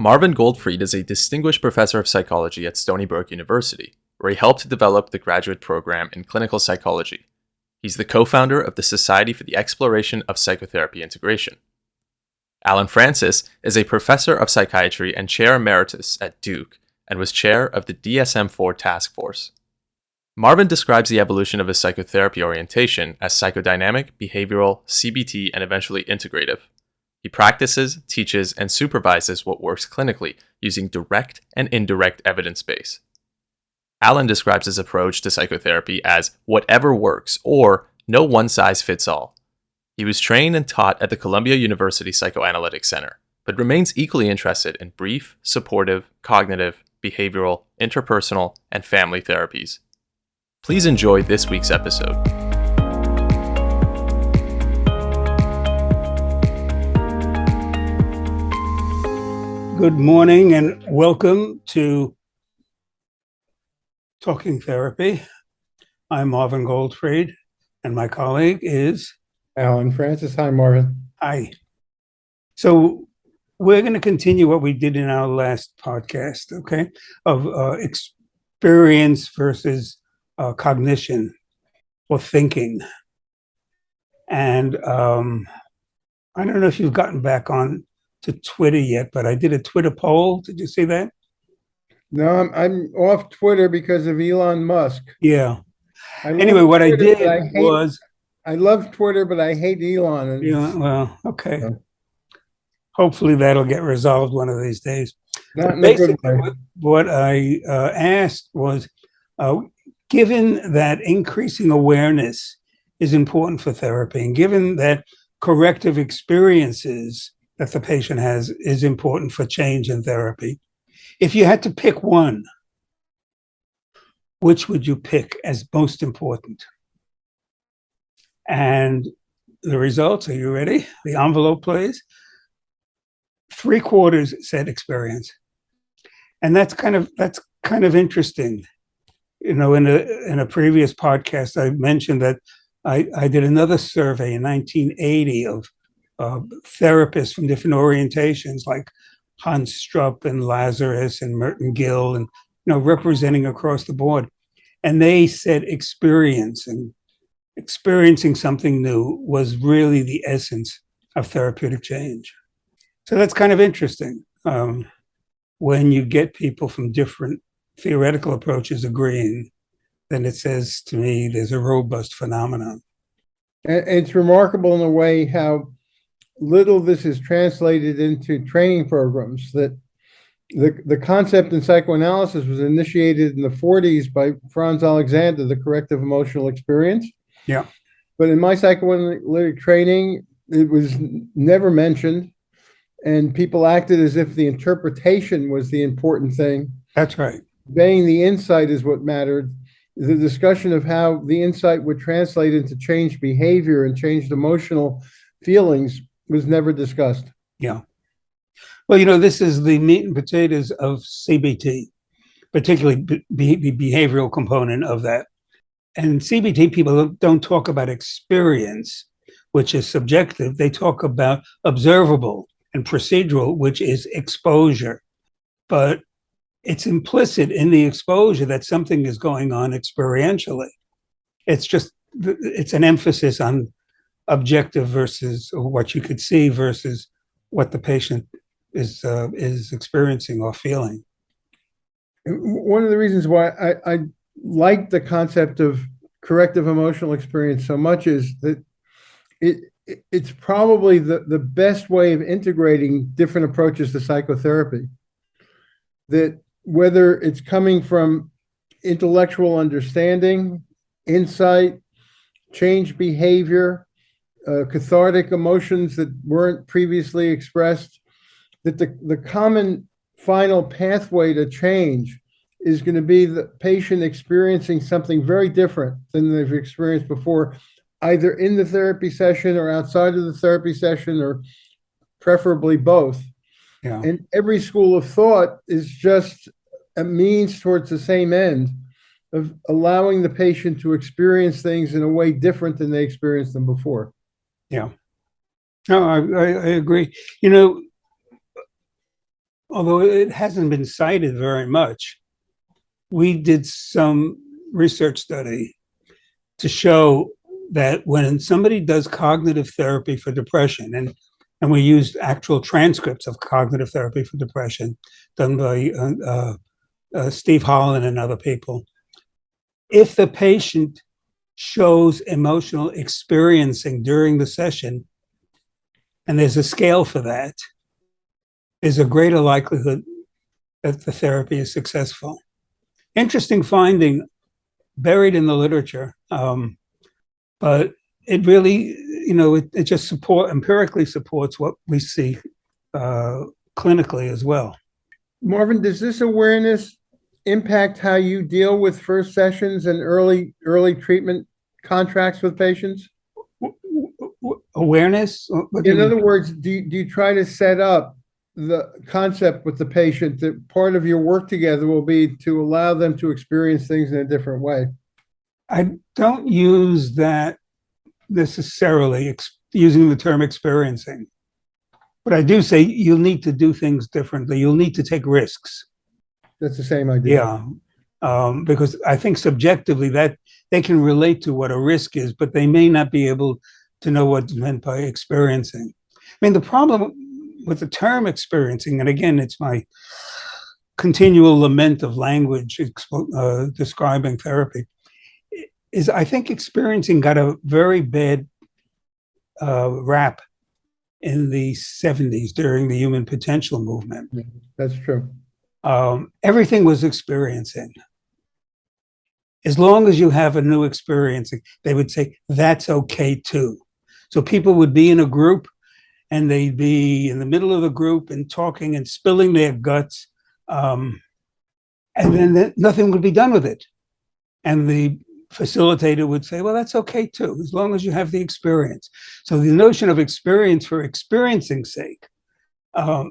Marvin Goldfried is a distinguished professor of psychology at Stony Brook University, where he helped to develop the graduate program in clinical psychology. He's the co-founder of the Society for the Exploration of Psychotherapy Integration. Alan Francis is a professor of psychiatry and chair emeritus at Duke, and was chair of the DSM-IV task force. Marvin describes the evolution of his psychotherapy orientation as psychodynamic, behavioral, CBT, and eventually integrative. He practices, teaches, and supervises what works clinically using direct and indirect evidence base. Alan describes his approach to psychotherapy as whatever works, or no one size fits all. He was trained and taught at the Columbia University Psychoanalytic Center, but remains equally interested in brief, supportive, cognitive, behavioral, interpersonal, and family therapies. Please enjoy this week's episode. Good morning and welcome to Talking Therapy. I'm Marvin Goldfried and my colleague is Alan Francis. Hi, Marvin. Hi. So we're going to continue what we did in our last podcast, okay, of experience versus cognition or thinking. And I don't know if you've gotten back on to Twitter yet, but I did a Twitter poll. Did you see that? No, I'm off Twitter because of Elon Musk. Yeah. Anyway, what Twitter, I did was... I love Twitter, but I hate Elon. Yeah, well, okay. Hopefully that'll get resolved one of these days. Basically, what I asked was, given that increasing awareness is important for therapy, and given that corrective experiences that the patient has is important for change in therapy, if you had to pick one, which would you pick as most important? And the results, are you ready? The envelope, please. 3/4 said experience. And that's kind of interesting. You know, in a previous podcast, I mentioned that I did another survey in 1980 of therapists from different orientations like Hans Strupp and Lazarus and Merton Gill, and representing across the board. And they said experience and experiencing something new was really the essence of therapeutic change. So that's kind of interesting when you get people from different theoretical approaches agreeing, then it says to me there's a robust phenomenon. It's remarkable in a way how little this is translated into training programs. That the concept in psychoanalysis was initiated in the 40s by Franz Alexander, the corrective emotional experience. Yeah. But in my psychoanalytic training, it was never mentioned, and people acted as if the interpretation was the important thing. That's right. Conveying the insight is what mattered. The discussion of how the insight would translate into changed behavior and changed emotional feelings was never discussed. Yeah. Well, this is the meat and potatoes of CBT, particularly the behavioral component of that. And CBT people don't talk about experience, which is subjective. They talk about observable and procedural, which is exposure. But it's implicit in the exposure that something is going on experientially. It's an emphasis on objective versus what you could see versus what the patient is experiencing or feeling. One of the reasons why I like the concept of corrective emotional experience so much is that it's probably the best way of integrating different approaches to psychotherapy. That whether it's coming from intellectual understanding, insight, changed behavior, cathartic emotions that weren't previously expressed, that the common final pathway to change is going to be the patient experiencing something very different than they've experienced before, either in the therapy session or outside of the therapy session, or preferably both. Yeah. And every school of thought is just a means towards the same end of allowing the patient to experience things in a way different than they experienced them before. Yeah. No, I agree. although it hasn't been cited very much, we did some research study to show that when somebody does cognitive therapy for depression, and we used actual transcripts of cognitive therapy for depression done by Steve Holland and other people, if the patient shows emotional experiencing during the session, and there's a scale for that, there's a greater likelihood that the therapy is successful. Interesting finding buried in the literature, but it really, it just empirically supports what we see clinically as well. Marvin, does this awareness impact how you deal with first sessions and early treatment contracts with patients? Awareness? In other words, do you try to set up the concept with the patient that part of your work together will be to allow them to experience things in a different way? I don't use that necessarily, using the term experiencing. But I do say you'll need to do things differently. You'll need to take risks. That's the same idea. Yeah, because I think subjectively that they can relate to what a risk is, but they may not be able to know what's meant by experiencing. I mean, the problem with the term experiencing, and again, it's my continual lament of language describing therapy, is I think experiencing got a very bad rap in the 70s during the human potential movement. That's true. Everything was experiencing. As long as you have a new experiencing, they would say, that's okay too. So people would be in a group and they'd be in the middle of the group and talking and spilling their guts. And then nothing would be done with it. And the facilitator would say, well, that's okay too, as long as you have the experience. So the notion of experience for experiencing's sake, I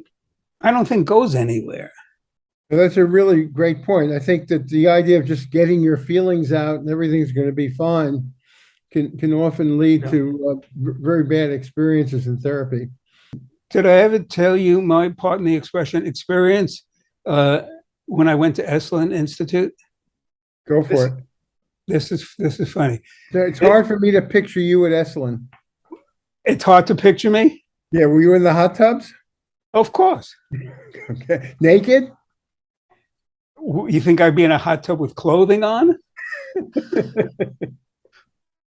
don't think goes anywhere. Well, that's a really great point. I think that the idea of just getting your feelings out and everything's going to be fine can often lead to very bad experiences in therapy. Did I ever tell you my part in the expression experience when I went to Esalen Institute? Go for it. This is funny. It's hard for me to picture you at Esalen. It's hard to picture me? Yeah, were you in the hot tubs? Of course. Okay. Naked? You think I'd be in a hot tub with clothing on?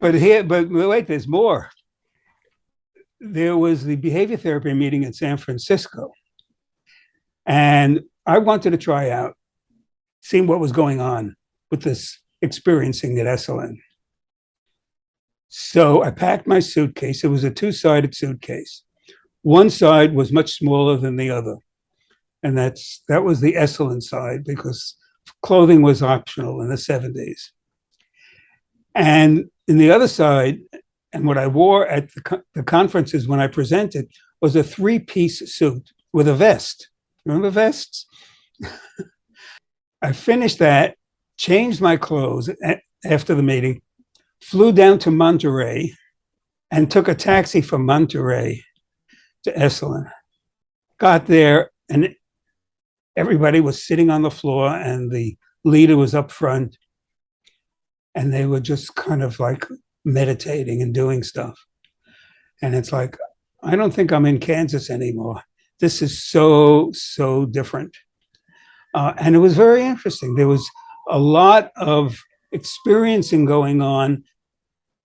But wait, there's more. There was the behavior therapy meeting in San Francisco. And I wanted to try out, seeing what was going on with this experiencing at Esalen. So I packed my suitcase. It was a two-sided suitcase. One side was much smaller than the other. And that was the Esalen side, because clothing was optional in the 70s. And in the other side, and what I wore at the conferences when I presented, was a three-piece suit with a vest. Remember vests? I finished that, changed my clothes after the meeting, flew down to Monterey, and took a taxi from Monterey to Esalen. Got there, and everybody was sitting on the floor, and the leader was up front, and they were just kind of like meditating and doing stuff. And it's like, I don't think I'm in Kansas anymore. This is so different. And it was very interesting. There was a lot of experiencing going on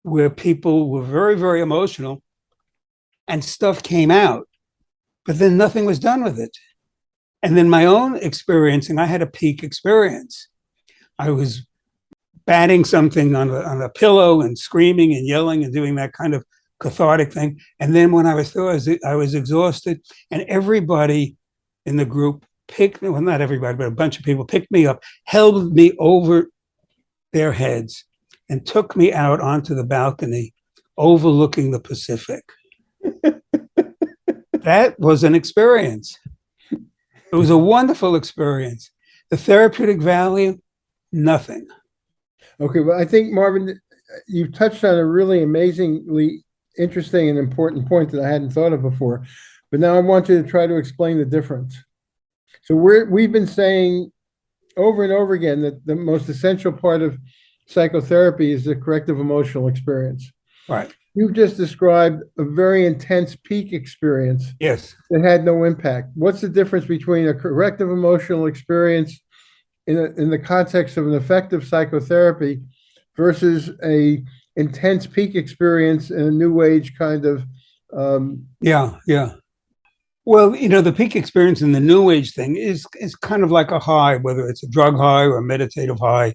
where people were very, very emotional and stuff came out, but then nothing was done with it. And then my own experiencing, I had a peak experience. I was batting something on a pillow and screaming and yelling and doing that kind of cathartic thing. And then when I was through, I was exhausted, and everybody in the group picked me, well, not everybody, but a bunch of people picked me up, held me over their heads, and took me out onto the balcony overlooking the Pacific. That was an experience. It was a wonderful experience. The therapeutic value, nothing. Okay, well, I think, Marvin, you've touched on a really amazingly interesting and important point that I hadn't thought of before. But now I want you to try to explain the difference. So we've been saying over and over again that the most essential part of psychotherapy is the corrective emotional experience. Right. You've just described a very intense peak experience Yes. that had no impact. What's the difference between a corrective emotional experience in the context of an effective psychotherapy versus a intense peak experience in a new age kind of Yeah. Well, the peak experience in the new age thing is kind of like a high, whether it's a drug high or a meditative high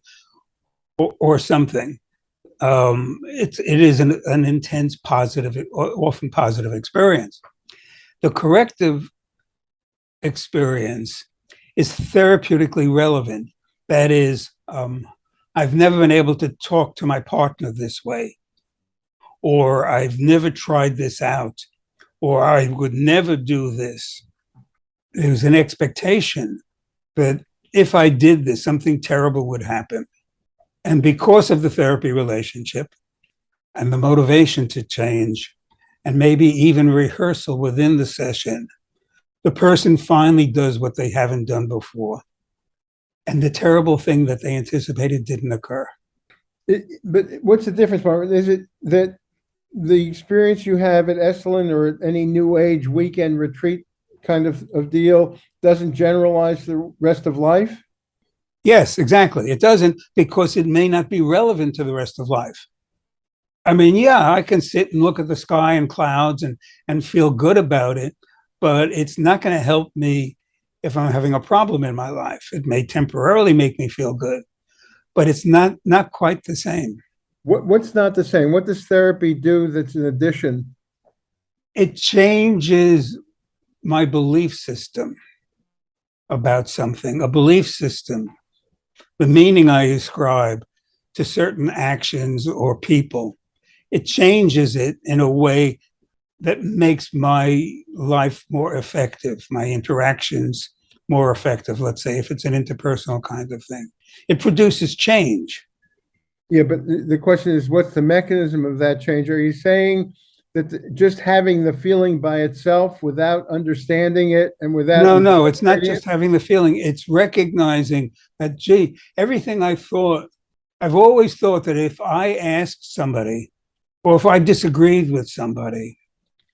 or something. It is an intense, positive, often positive experience. The corrective experience is therapeutically relevant. That is, I've never been able to talk to my partner this way, or I've never tried this out, or I would never do this. There's an expectation that if I did this, something terrible would happen. And because of the therapy relationship and the motivation to change, and maybe even rehearsal within the session, the person finally does what they haven't done before. And the terrible thing that they anticipated didn't occur. But what's the difference, Marvin? Is it that the experience you have at Esalen or at any new age weekend retreat kind of deal doesn't generalize the rest of life? Yes, exactly. It doesn't, because it may not be relevant to the rest of life. I mean, yeah, I can sit and look at the sky and clouds and feel good about it, but it's not going to help me if I'm having a problem in my life. It may temporarily make me feel good, but it's not quite the same. What's not the same? What does therapy do that's an addition? It changes my belief system about something, a belief system, the meaning I ascribe to certain actions or people. It changes it in a way that makes my life more effective, my interactions more effective, let's say, if it's an interpersonal kind of thing. It produces change. Yeah, but the question is, what's the mechanism of that change? Are you saying that just having the feeling by itself without understanding it and without... No, it's not just having the feeling. It's recognizing that, gee, everything I've always thought that if I asked somebody or if I disagreed with somebody,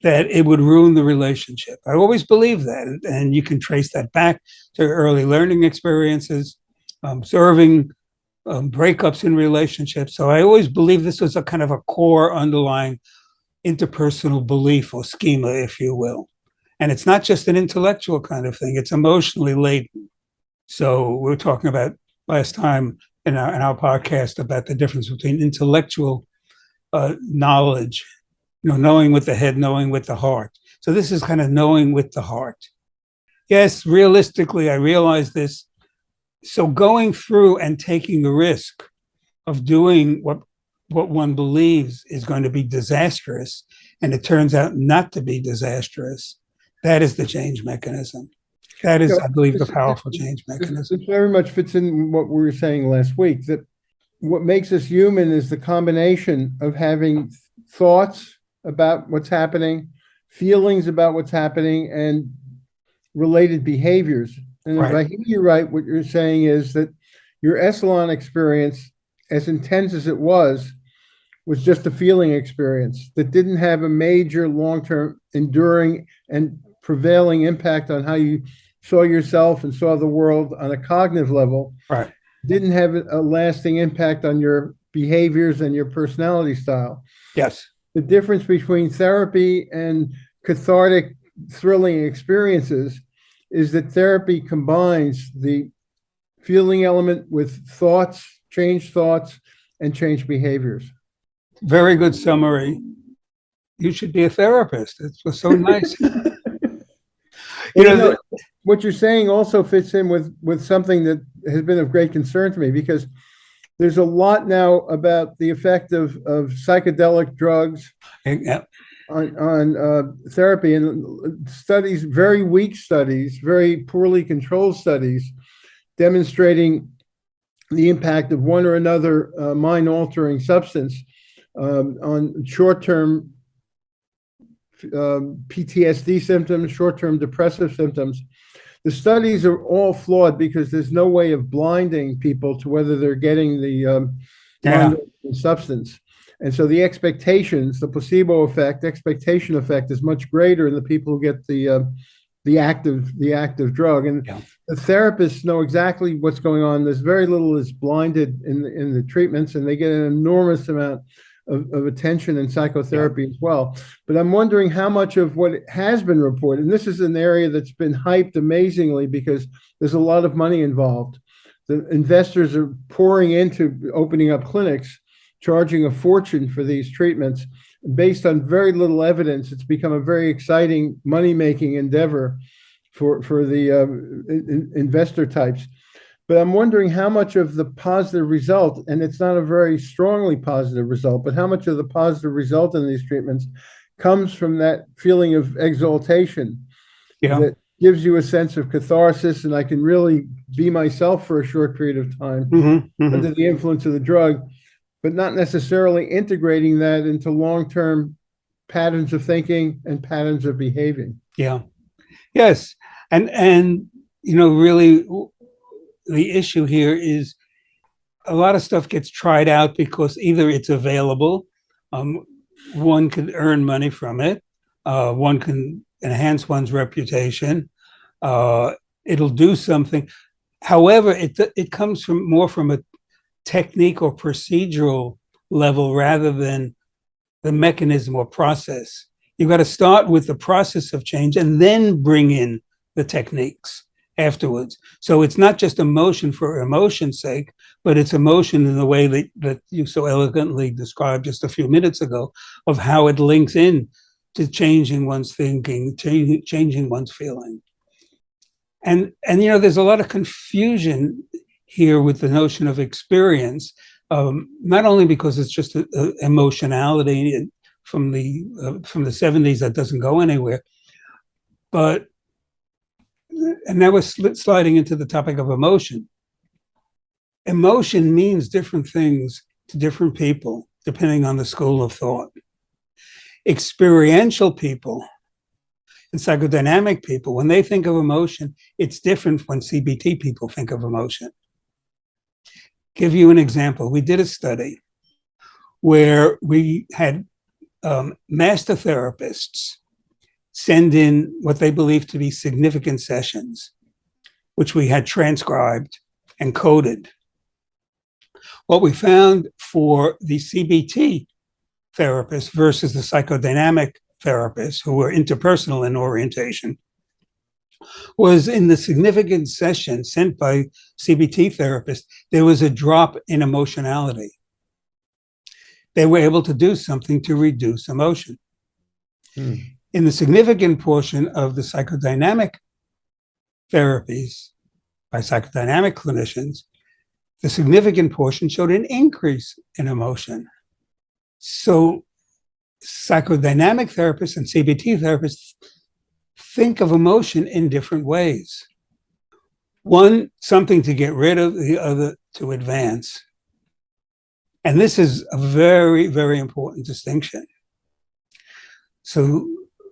that it would ruin the relationship. I always believed that. And you can trace that back to early learning experiences, observing breakups in relationships. So I always believed this was a kind of a core underlying interpersonal belief or schema, if you will. And it's not just an intellectual kind of thing, it's emotionally laden. So we were talking about last time in our podcast about the difference between intellectual knowledge, knowing with the head, knowing with the heart. So this is kind of knowing with the heart. Yes, realistically, I realize this. So going through and taking the risk of doing what one believes is going to be disastrous, and it turns out not to be disastrous, that is the change mechanism. That is, I believe, the powerful change mechanism. This very much fits in what we were saying last week, that what makes us human is the combination of having thoughts about what's happening, feelings about what's happening, and related behaviors. And if I hear you right, what you're saying is that your Esalen experience, as intense as it was just a feeling experience that didn't have a major long-term enduring and prevailing impact on how you saw yourself and saw the world on a cognitive level. Right. Didn't have a lasting impact on your behaviors and your personality style. Yes. The difference between therapy and cathartic, thrilling experiences is that therapy combines the feeling element with thoughts, and change behaviors. Very good summary. You should be a therapist. It was so nice. What you're saying also fits in with something that has been of great concern to me, because there's a lot now about the effect of psychedelic drugs on therapy, and studies, very weak studies, very poorly controlled studies, demonstrating the impact of one or another mind-altering substance on short-term PTSD symptoms, short-term depressive symptoms. the studies are all flawed because there's no way of blinding people to whether they're getting the non-dosing substance. And so the expectations, the placebo effect, expectation effect is much greater in the people who get the active drug. And the therapists know exactly what's going on. There's very little is blinded in the treatments, and they get an enormous amount of attention in psychotherapy as well. But I'm wondering how much of what has been reported, and this is an area that's been hyped amazingly because there's a lot of money involved. The investors are pouring into opening up clinics, charging a fortune for these treatments. Based on very little evidence, it's become a very exciting money-making endeavor for the investor types. But I'm wondering how much of the positive result, and it's not a very strongly positive result, but how much of the positive result in these treatments comes from that feeling of exaltation that gives you a sense of catharsis, and I can really be myself for a short period of time under the influence of the drug, but not necessarily integrating that into long-term patterns of thinking and patterns of behaving. Yes. And really the issue here is a lot of stuff gets tried out because either it's available, one can earn money from it, one can enhance one's reputation, it'll do something. However, it comes more from a technique or procedural level rather than the mechanism or process. You've got to start with the process of change and then bring in the techniques afterwards. So it's not just emotion for emotion's sake, but it's emotion in the way that you so elegantly described just a few minutes ago, of how it links in to changing one's thinking, changing one's feeling. And there's a lot of confusion here with the notion of experience, not only because it's just emotionality from the 70s that doesn't go anywhere, but, and now we're sliding into the topic of emotion. Emotion means different things to different people, depending on the school of thought. Experiential people and psychodynamic people, when they think of emotion, it's different when CBT people think of emotion. Give you an example. We did a study where we had master therapists send in what they believed to be significant sessions, which we had transcribed and coded. What we found for the CBT therapists versus the psychodynamic therapists, who were interpersonal in orientation, was in the significant session sent by CBT therapists, there was a drop in emotionality. They were able to do something to reduce emotion. In the significant portion of the psychodynamic therapies by psychodynamic clinicians, the significant portion showed an increase in emotion. So psychodynamic therapists and CBT therapists think of emotion in different ways. One, something to get rid of, the other to advance. And this is a very, very important distinction. So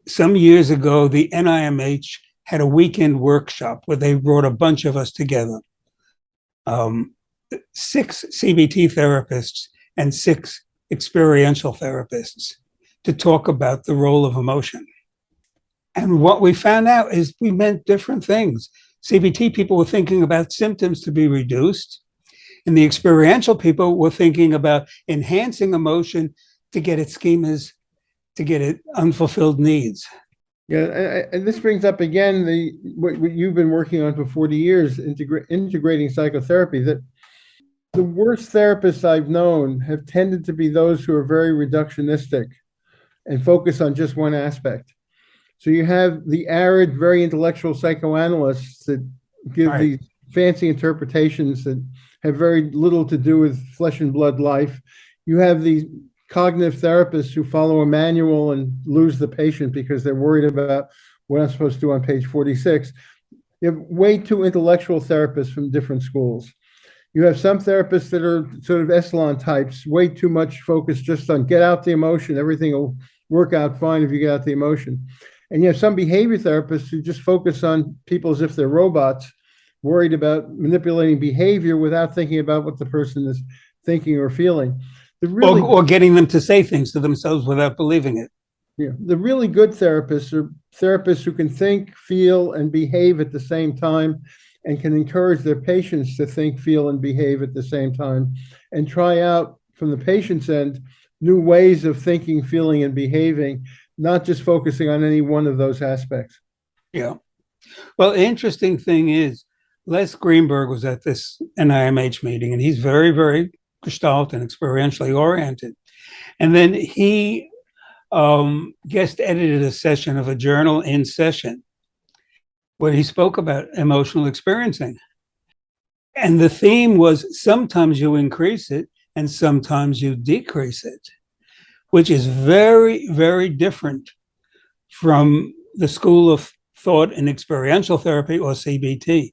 some years ago, the NIMH had a weekend workshop where they brought a bunch of us together. 6 CBT therapists and 6 experiential therapists to talk about the role of emotion. And what we found out is we meant different things. CBT people were thinking about symptoms to be reduced, and the experiential people were thinking about enhancing emotion to get at schemas, to get at unfulfilled needs. Yeah, and this brings up again what you've been working on for 40 years, integrating psychotherapy, that the worst therapists I've known have tended to be those who are very reductionistic and focus on just one aspect. So you have the arid, very intellectual psychoanalysts that give these fancy interpretations that have very little to do with flesh and blood life. You have these cognitive therapists who follow a manual and lose the patient because they're worried about what I'm supposed to do on page 46. You have way too intellectual therapists from different schools. You have some therapists that are sort of echelon types, way too much focus just on get out the emotion. Everything will work out fine if you get out the emotion. And you have some behavior therapists who just focus on people as if they're robots, worried about manipulating behavior without thinking about what the person is thinking or feeling. Or getting them to say things to themselves without believing it. Yeah, the really good therapists are therapists who can think, feel, and behave at the same time, and can encourage their patients to think, feel, and behave at the same time, and try out from the patient's end new ways of thinking, feeling, and behaving, not just focusing on any one of those aspects. Yeah. Well, the interesting thing is, Les Greenberg was at this NIMH meeting, and he's very, very Gestalt and experientially oriented. And then he guest edited a session of a journal in session where he spoke about emotional experiencing. And the theme was sometimes you increase it and sometimes you decrease it, which is very, very different from the school of thought in experiential therapy, or CBT,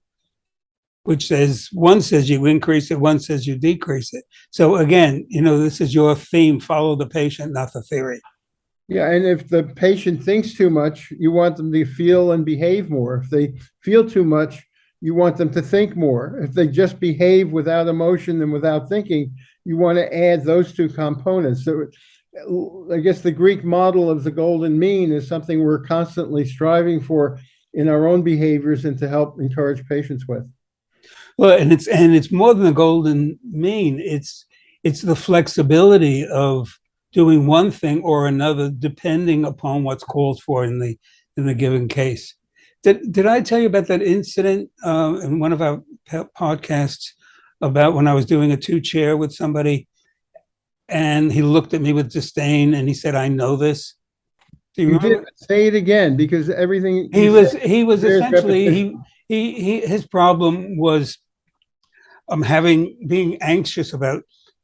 which says, one says you increase it, one says you decrease it. So again, this is your theme, follow the patient, not the theory. Yeah, and if the patient thinks too much, you want them to feel and behave more. If they feel too much, you want them to think more. If they just behave without emotion and without thinking, you want to add those two components. So I guess the Greek model of the golden mean is something we're constantly striving for in our own behaviors and to help encourage patients with. Well, and it's more than the golden mean. It's the flexibility of doing one thing or another depending upon what's called for in the given case. Did I tell you about that incident in one of our podcasts about when I was doing a 2-chair with somebody, and he looked at me with disdain and he said, "I know this"? Do you remember? Say it again, because everything he was essentially his problem was being anxious about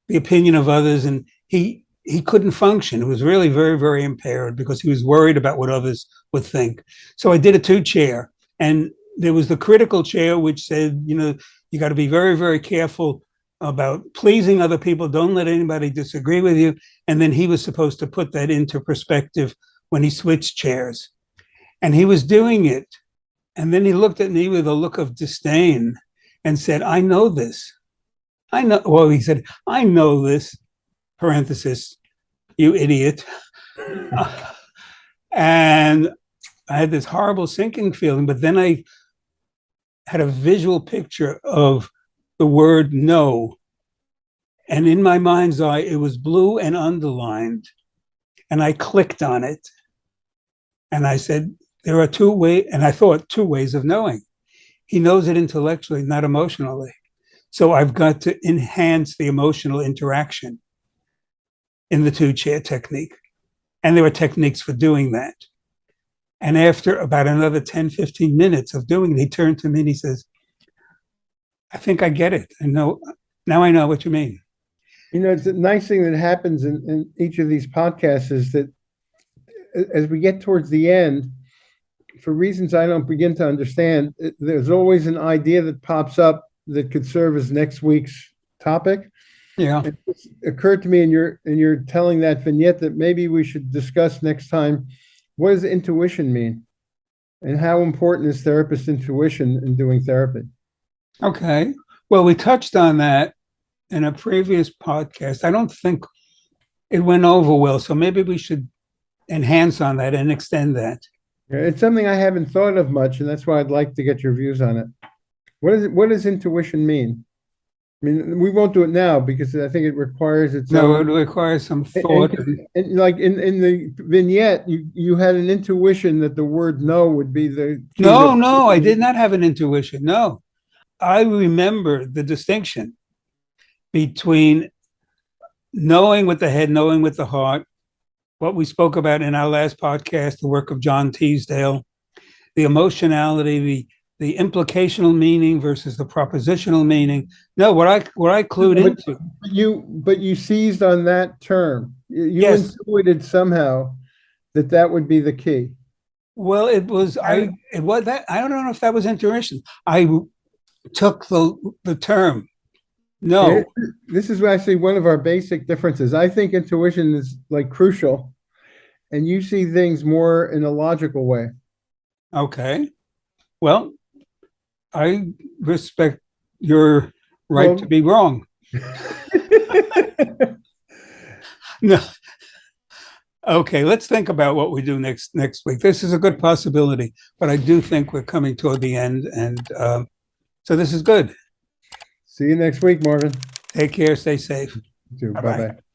the opinion of others, and he couldn't function. It was really very, very impaired because he was worried about what others would think. So I did a 2-chair, and there was the critical chair, which said, you got to be very, very careful about pleasing other people. Don't let anybody disagree with you. And then he was supposed to put that into perspective when he switched chairs. And he was doing it. And then he looked at me with a look of disdain and said, "I know this. He said, "I know this," parenthesis, "you idiot." And I had this horrible sinking feeling, but then I had a visual picture of the word "no." And in my mind's eye, it was blue and underlined. And I clicked on it. And I said, there are two ways, and I thought 2 ways of knowing. He knows it intellectually, not emotionally. So I've got to enhance the emotional interaction in the 2-chair technique. And there are techniques for doing that. And after about another 10, 15 minutes of doing it, he turned to me and he says, "I think I get it. Now I know what you mean." It's a nice thing that happens in each of these podcasts is that as we get towards the end, for reasons I don't begin to understand, there's always an idea that pops up that could serve as next week's topic. Yeah. It occurred to me in your telling that vignette that maybe we should discuss next time, what does intuition mean? And how important is therapist intuition in doing therapy? Okay. Well, we touched on that in a previous podcast. I don't think it went over well, so maybe we should enhance on that and extend that. Yeah, it's something I haven't thought of much, and that's why I'd like to get your views on it. What does intuition mean? I mean, we won't do it now because I think it requires its own. It requires some thought. And like in the vignette, you had an intuition that the word "no" would be the key. No, I did not have an intuition. No, I remember the distinction between knowing with the head, knowing with the heart, what we spoke about in our last podcast, the work of John Teasdale, the emotionality, the implicational meaning versus the propositional meaning. No, what I clued into. But you seized on that term. You Yes. intuited somehow that would be the key. Well, it was that. I don't know if that was intuition. I took the term. No. This is actually one of our basic differences. I think intuition is like crucial. and you see things more in a logical way. Okay. Well, I respect your right to be wrong. No. Okay, let's think about what we do next week. This is a good possibility, but I do think we're coming toward the end, and so this is good. See you next week, Marvin. Take care. Stay safe. You too. Bye-bye. Bye-bye.